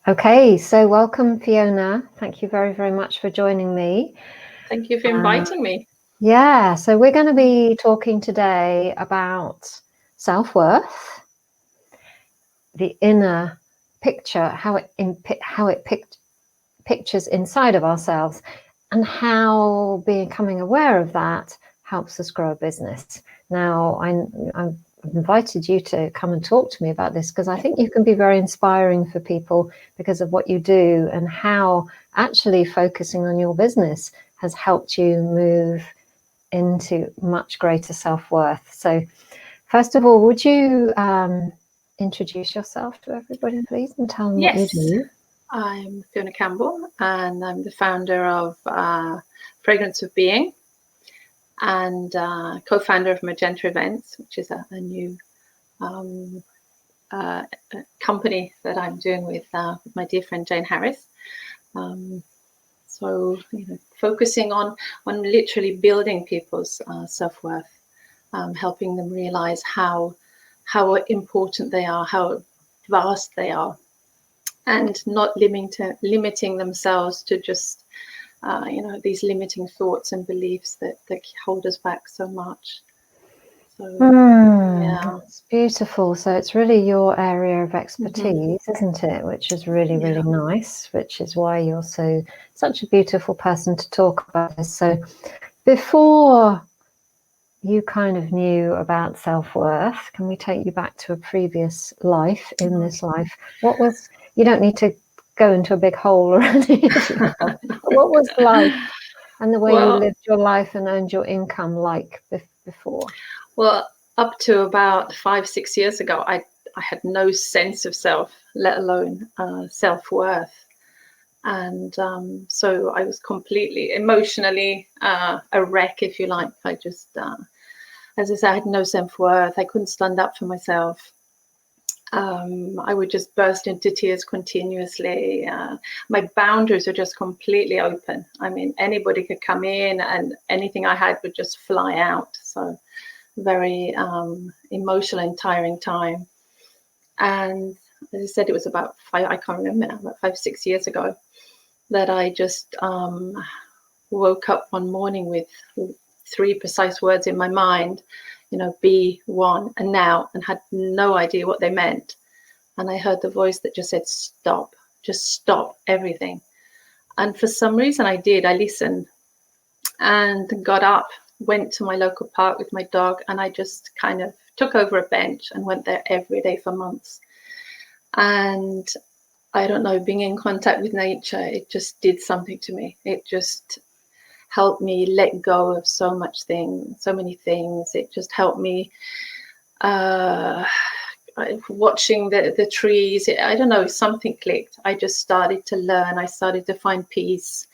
Okay, so welcome, Fiona. Thank you very, very much for joining me. Thank you for inviting me. Yeah, so we're going to be talking today about self-worth, the inner picture, how it pictures inside of ourselves, and how becoming aware of that helps us grow a business. Now, I've invited you to come and talk to me about this because I think you can be very inspiring for people because of what you do and how actually focusing on your business has helped you move into much greater self-worth. So first of all, would you introduce yourself to everybody, please, and tell them what you do? I'm Fiona Campbell, and I'm the founder of Fragrance of Being and co-founder of Magenta Events, which is a new company that I'm doing with my dear friend Jane Harris. So, focusing on literally building people's self-worth, helping them realize how important they are, how vast they are, and not limiting themselves to just these limiting thoughts and beliefs that hold us back so much. So It's beautiful. So it's really your area of expertise, isn't it? Which is really, really nice, which is why you're such a beautiful person to talk about this. So before you kind of knew about self-worth, can we take you back to a previous life in this life? You don't need to go into a big hole or anything. What was life and the way you lived your life and earned your income like before? Well, up to about 5-6 years ago, I had no sense of self, let alone self-worth. And so I was completely emotionally a wreck, if you like. I just, as I said, I had no self-worth. I couldn't stand up for myself. I would just burst into tears continuously. My boundaries were just completely open. I mean, anybody could come in and anything I had would just fly out. So very emotional and tiring time. And as I said, it was about I can't remember now, about 5-6 years ago, that I just woke up one morning with 3 precise words in my mind, be, one, and now, and had no idea what they meant. And I heard the voice that just said, stop, just stop everything. And for some reason I did. I listened and got up, went to my local park with my dog, and I just kind of took over a bench and went there every day for months. And I don't know, being in contact with nature, it just did something to me. It just helped me let go of so many things. It just helped me watching the trees. I don't know, something clicked. I just started to learn. I started to find peace.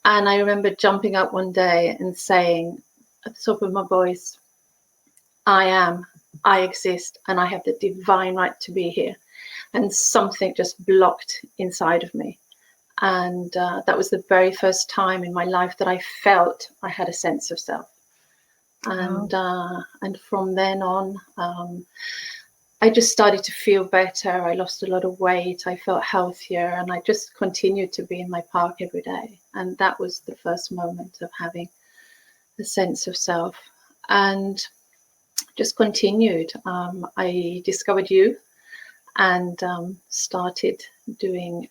And I remember jumping up one day and saying at the top of my voice, I exist, and I have the divine right to be here. And something just blocked inside of me. And that was the very first time in my life that I felt I had a sense of self. And from then on, I just started to feel better. I lost a lot of weight. I felt healthier, and I just continued to be in my park every day. And that was the first moment of having a sense of self, and just continued. I discovered you and started doing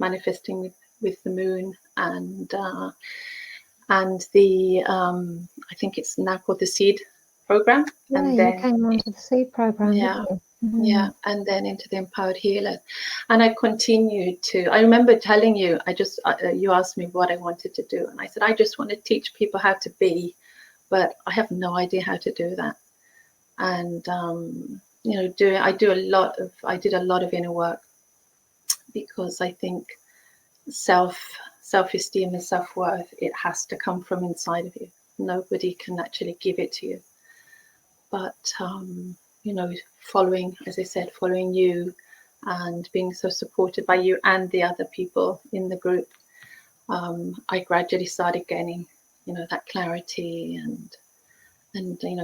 manifesting with the moon and the I think it's now called the seed program. Yeah, and then you came onto the seed program. Yeah, and then into the Empowered Healer, and I continued to. I remember telling you, you asked me what I wanted to do, and I said I just want to teach people how to be, but I have no idea how to do that. And I did a lot of inner work, because I think self-esteem and self-worth, it has to come from inside of you. Nobody can actually give it to you. But following, as I said, following you and being so supported by you and the other people in the group, I gradually started gaining, that clarity and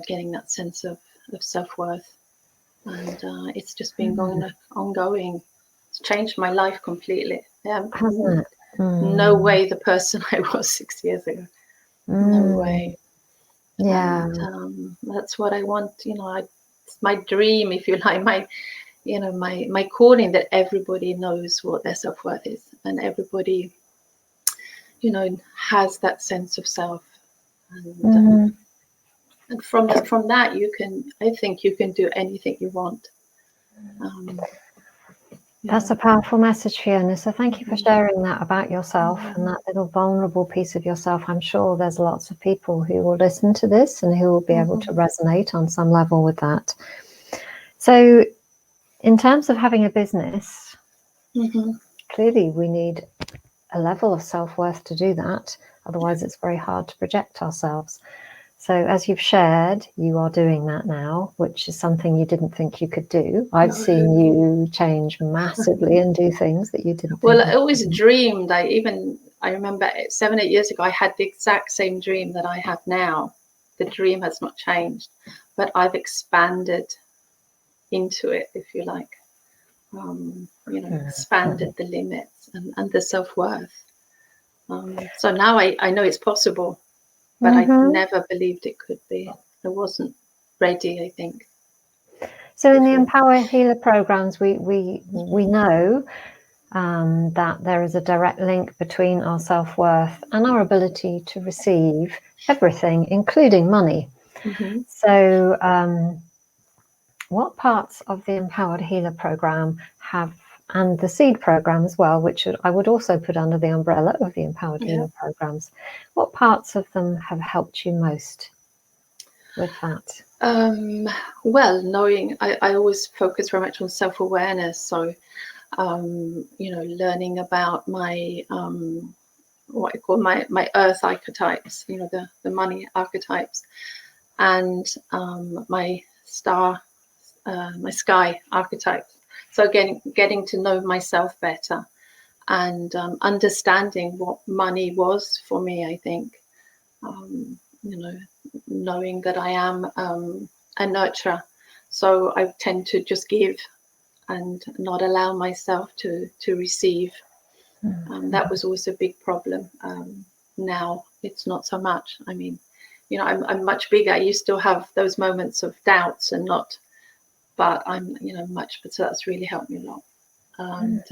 getting that sense of self-worth. And it's just been ongoing. It's changed my life completely. Hasn't it? No way the person I was 6 years ago. No way. Yeah. And that's what I want. It's my dream, if you like, my calling, that everybody knows what their self-worth is, and everybody, has that sense of self. And from that, I think you can do anything you want. That's a powerful message, Fiona. So thank you for sharing that about yourself and that little vulnerable piece of yourself. I'm sure there's lots of people who will listen to this and who will be able to resonate on some level with that. So in terms of having a business, clearly we need a level of self-worth to do that. Otherwise, it's very hard to project ourselves. So as you've shared, you are doing that now, which is something you didn't think you could do. I've seen you change massively and do things that you didn't think. Well, I always dreamed. I remember 7, 8 years ago, I had the exact same dream that I have now. The dream has not changed, but I've expanded into it, if you like. Expanded the limits and the self-worth. So now I know it's possible. But I never believed it could be. I wasn't ready, I think. So in the Empowered Healer programs, we know that there is a direct link between our self-worth and our ability to receive everything, including money. So what parts of the Empowered Healer program and the Seed program as well, which I would also put under the umbrella of the Empowered Healer programs, what parts of them have helped you most with that? Well, knowing, I always focus very much on self-awareness. So, learning about my, what I call my earth archetypes, the money archetypes, and my sky archetypes. So again, getting to know myself better and understanding what money was for me, I think, knowing that I am a nurturer. So I tend to just give and not allow myself to receive. That was always a big problem. Now it's not so much. I mean, I'm much bigger. You still have those moments of doubts and not, but I'm, but so that's really helped me a lot. And,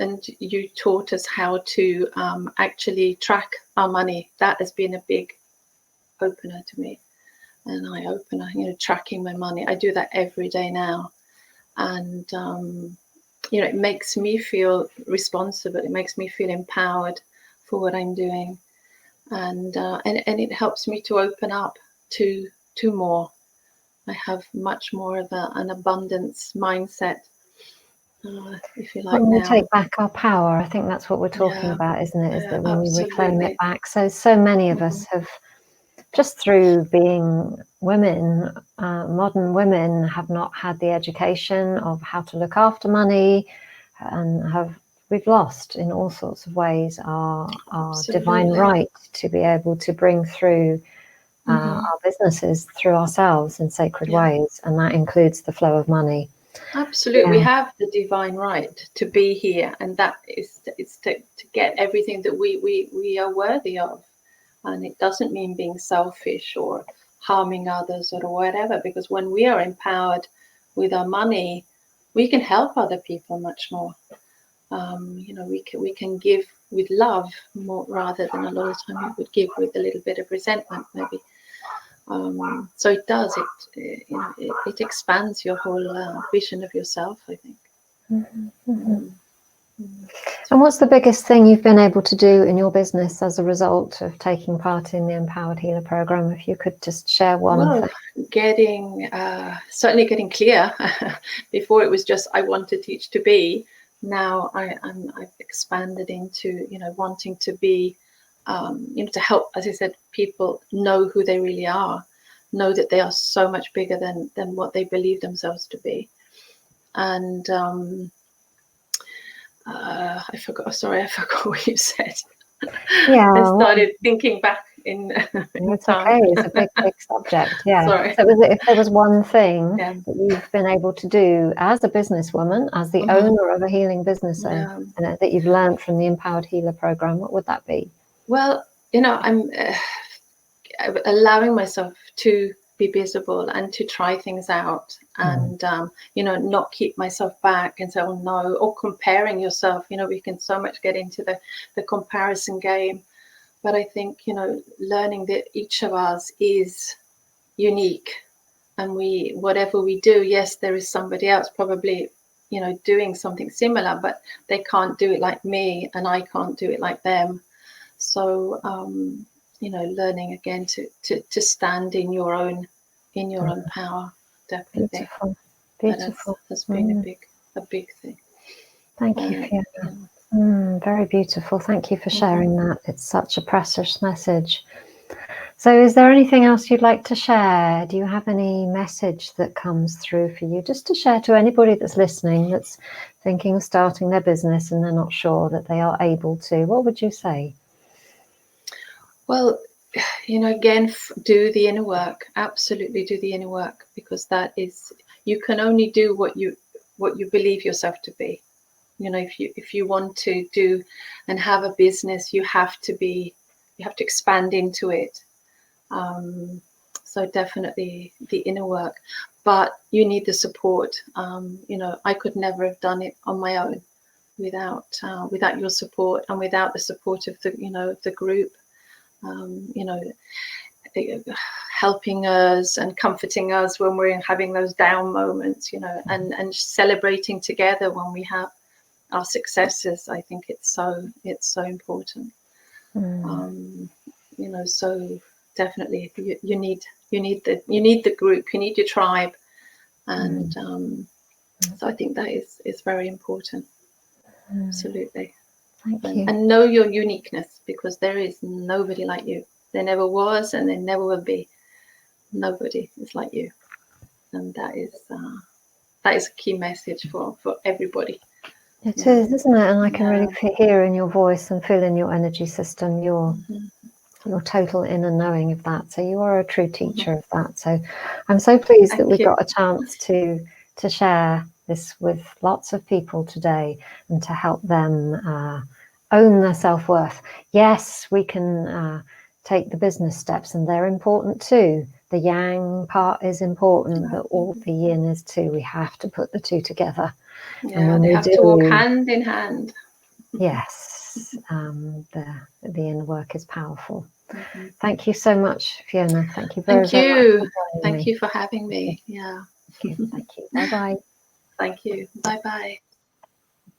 and you taught us how to actually track our money. That has been a big opener to me, an eye opener, tracking my money. I do that every day now. And, it makes me feel responsible. It makes me feel empowered for what I'm doing. And it helps me to open up to more. I have much more of an abundance mindset, if you like. When we now take back our power, I think that's what we're talking about, isn't it? Is that when we reclaim it back. So many of us have, just through being women, modern women, have not had the education of how to look after money, and we've lost in all sorts of ways our divine right to be able to bring through our businesses through ourselves in sacred ways, and that includes the flow of money. Absolutely. We have the divine right to be here, and that is to get everything that we are worthy of. And it doesn't mean being selfish or harming others or whatever, because when we are empowered with our money, we can help other people much more. We can give with love more, rather than a lot of time we would give with a little bit of resentment, maybe. So it does. It expands your whole vision of yourself, I think. And what's the biggest thing you've been able to do in your business as a result of taking part in the Empowered Healer program? If you could just share one thing. Certainly getting clear. Before it was just I want to teach to be. Now I've expanded into wanting to be, to help, as I said, people know who they really are, know that they are so much bigger than what they believe themselves to be. And I forgot what you said. Yeah, I started thinking back in It's time. okay. It's a big, big subject. Yeah. Sorry. So if there was one thing Yeah. that you've been able to do as a businesswoman, as the owner of a healing business, that you've learned from the Empowered Healer program, what would that be? Well, I'm allowing myself to be visible and to try things out, and not keep myself back and say, oh no, or comparing yourself. We can so much get into the comparison game, but I think learning that each of us is unique, and whatever we do, yes, there is somebody else probably doing something similar, but they can't do it like me and I can't do it like them. So learning again to stand in your own power, definitely. Beautiful. That has been a big thing. Thank you, Fiona. Very beautiful. Thank you for sharing that. It's such a precious message. So is there anything else you'd like to share? Do you have any message that comes through for you, just to share to anybody that's listening, that's thinking of starting their business and they're not sure that they are able to? What would you say? Well, again, do the inner work. Absolutely do the inner work, because that is, you can only do what you believe yourself to be. If you want to do and have a business, you have to expand into it. So definitely the inner work, but you need the support. I could never have done it on my own without your support, and without the support of the group. Helping us and comforting us when we're having those down moments, and celebrating together when we have our successes. I think it's so important. So definitely you need the group, you need your tribe, and so I think that is very important. Absolutely. Thank you. And know your uniqueness, because there is nobody like you. There never was, and there never will be. Nobody is like you, and that is a key message for everybody. It is, isn't it? And I can really hear in your voice and feel in your energy system your total inner knowing of that. So you are a true teacher of that. So I'm so pleased that we got a chance to share this with lots of people today, and to help them own their self-worth. Yes, we can take the business steps, and they're important too. The yang part is important, but all the yin is too. We have to put the two together. Yeah, and they have to walk hand in hand. Yes, the inner work is powerful. Thank you so much, Fiona. Thank you very, very much. Thank you for having me. Yeah. Thank you. Bye-bye. Thank you. Bye-bye.